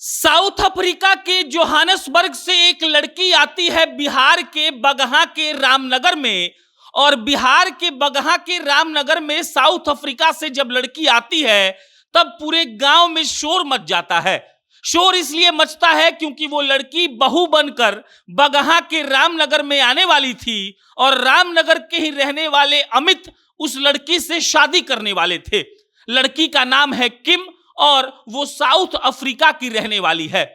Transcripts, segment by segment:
South Africa के Johannesburg से एक लड़की आती है बिहार के बगहा के रामनगर में। और बिहार के बगहा के रामनगर में साउथ अफ्रीका से जब लड़की आती है तब पूरे गांव में शोर मच जाता है। शोर इसलिए मचता है क्योंकि वो लड़की बहू बनकर बगहा के रामनगर में आने वाली थी और रामनगर के ही रहने वाले अमित उस लड़की से शादी करने वाले थे। लड़की का नाम है किम और वो साउथ अफ्रीका की रहने वाली है।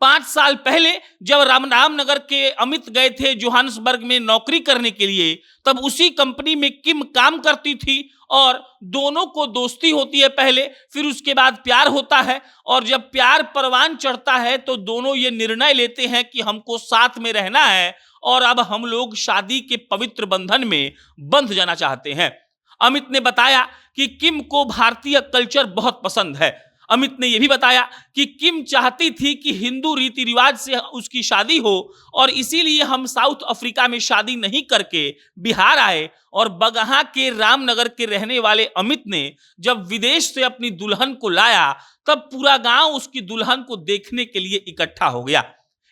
5 साल पहले जब रामनगर के अमित गए थे जोहानसबर्ग में नौकरी करने के लिए, तब उसी कंपनी में किम काम करती थी और दोनों को दोस्ती होती है पहले, फिर उसके बाद प्यार होता है। और जब प्यार परवान चढ़ता है तो दोनों ये निर्णय लेते हैं कि हमको साथ में रहना है और अब हम लोग शादी के पवित्र बंधन में बंध जाना चाहते हैं। अमित ने बताया कि किम को भारतीय कल्चर बहुत पसंद है। अमित ने यह भी बताया कि किम चाहती थी कि हिंदू रीति रिवाज से उसकी शादी हो और इसीलिए हम साउथ अफ्रीका में शादी नहीं करके बिहार आए। और बगहा के रामनगर के रहने वाले अमित ने जब विदेश से अपनी दुल्हन को लाया तब पूरा गांव उसकी दुल्हन को देखने के लिए इकट्ठा हो गया।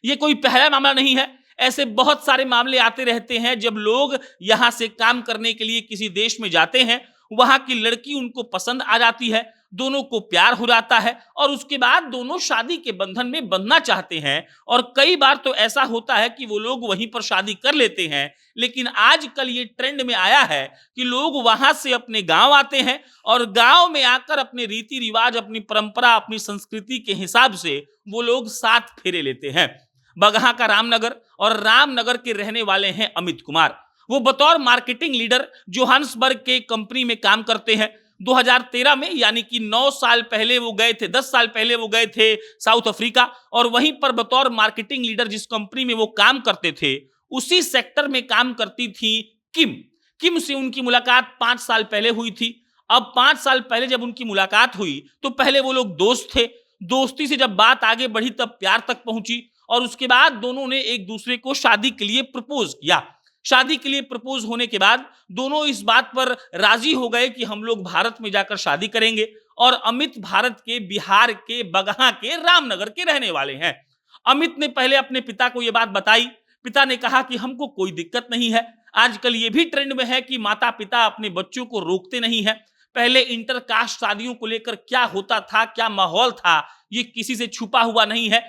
यह कोई पहला मामला नहीं है, ऐसे बहुत सारे मामले आते रहते हैं। जब लोग यहां से काम करने के लिए किसी देश में जाते हैं, वहां की लड़की उनको पसंद आ जाती है, दोनों को प्यार हो जाता है और उसके बाद दोनों शादी के बंधन में बंधना चाहते हैं। और कई बार तो ऐसा होता है कि वो लोग वहीं पर शादी कर लेते हैं। लेकिन आजकल ये ट्रेंड में आया है कि लोग वहां से अपने गांव आते हैं और गांव में आकर अपने रीति रिवाज, अपनी परंपरा, अपनी संस्कृति के हिसाब से वो लोग साथ फेरे लेते हैं। बगहा का रामनगर और रामनगर के रहने वाले हैं अमित कुमार। वो बतौर मार्केटिंग लीडर जोहानसबर्ग के कंपनी में काम करते हैं। 2013 में यानी कि 9 साल पहले वो गए थे, 10 साल पहले वो गए थे साउथ अफ्रीका और वहीं पर बतौर मार्केटिंग लीडर जिस कंपनी में वो काम करते थे उसी सेक्टर में काम करती थी किम। किम से उनकी मुलाकात 5 साल पहले हुई थी। अब 5 साल पहले जब उनकी मुलाकात हुई तो पहले वो लोग दोस्त थे, दोस्ती से जब बात आगे बढ़ी तब प्यार तक पहुंची और उसके बाद दोनों ने एक दूसरे को शादी के लिए प्रपोज किया। शादी के लिए प्रपोज होने के बाद दोनों इस बात पर राजी हो गए कि हम लोग भारत में जाकर शादी करेंगे। और अमित भारत के बिहार के बगहा के रामनगर के रहने वाले हैं। अमित ने पहले अपने पिता को यह बात बताई। पिता ने कहा कि हमको कोई दिक्कत नहीं है। आजकल ये भी ट्रेंड में है कि माता पिता अपने बच्चों को रोकते नहीं है। पहले इंटरकास्ट शादियों को लेकर क्या होता था, क्या माहौल था, ये किसी से छुपा हुआ नहीं है।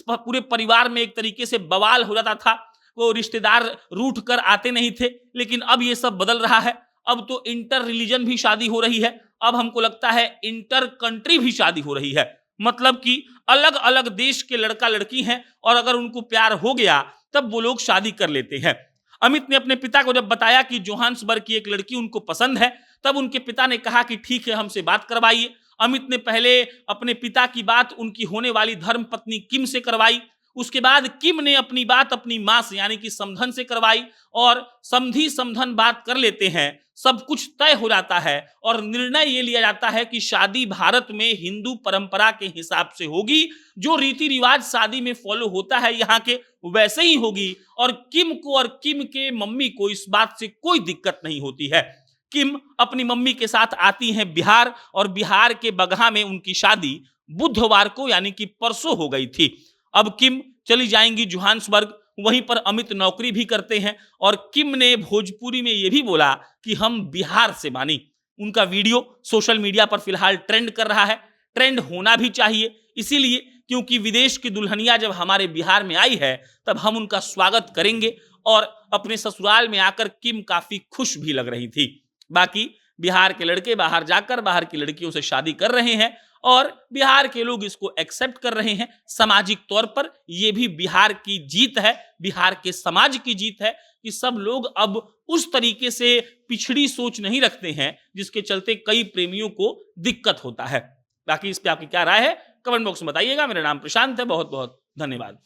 पूरे परिवार में एक तरीके से बवाल हो जाता था, वो रिश्तेदार रूठ कर आते नहीं थे। लेकिन अब ये सब बदल रहा है। अब तो इंटर रिलीजन भी शादी हो रही है। अब हमको लगता है इंटर कंट्री भी शादी हो रही है। मतलब कि अलग अलग देश के लड़का लड़की हैं और अगर उनको प्यार हो गया तब वो लोग शादी कर लेते हैं। अमित ने अपने पिता को जब बताया कि जोहानसबर्ग की एक लड़की उनको पसंद है तब उनके पिता ने कहा कि ठीक है, हमसे बात करवाइए। अमित ने पहले अपने पिता की बात उनकी होने वाली धर्मपत्नी किम से करवाई। उसके बाद किम ने अपनी बात अपनी मां से यानी कि समधन से करवाई और समधी समधन बात कर लेते हैं। सब कुछ तय हो जाता है और निर्णय ये लिया जाता है कि शादी भारत में हिंदू परंपरा के हिसाब से होगी। जो रीति रिवाज शादी में फॉलो होता है यहाँ के वैसे ही होगी। और किम को और किम के मम्मी को इस बात से कोई दिक्कत नहीं होती है। किम अपनी मम्मी के साथ आती हैं बिहार और बिहार के बगहा में उनकी शादी बुधवार को यानी कि परसों हो गई थी। अब किम चली जाएंगी जोहानसबर्ग, वहीं पर अमित नौकरी भी करते हैं। और किम ने भोजपुरी में यह भी बोला कि हम बिहार से मानी। उनका वीडियो सोशल मीडिया पर फिलहाल ट्रेंड कर रहा है। ट्रेंड होना भी चाहिए, इसीलिए क्योंकि विदेश की दुल्हनिया जब हमारे बिहार में आई है तब हम उनका स्वागत करेंगे। और अपने ससुराल में आकर किम काफी खुश भी लग रही थी। बाकी बिहार के लड़के बाहर जाकर बाहर की लड़कियों से शादी कर रहे हैं और बिहार के लोग इसको एक्सेप्ट कर रहे हैं। सामाजिक तौर पर यह भी बिहार की जीत है, बिहार के समाज की जीत है कि सब लोग अब उस तरीके से पिछड़ी सोच नहीं रखते हैं जिसके चलते कई प्रेमियों को दिक्कत होता है। बाकी इस पे आपकी क्या राय है कमेंट बॉक्स में बताइएगा। मेरा नाम प्रशांत है। बहुत बहुत धन्यवाद।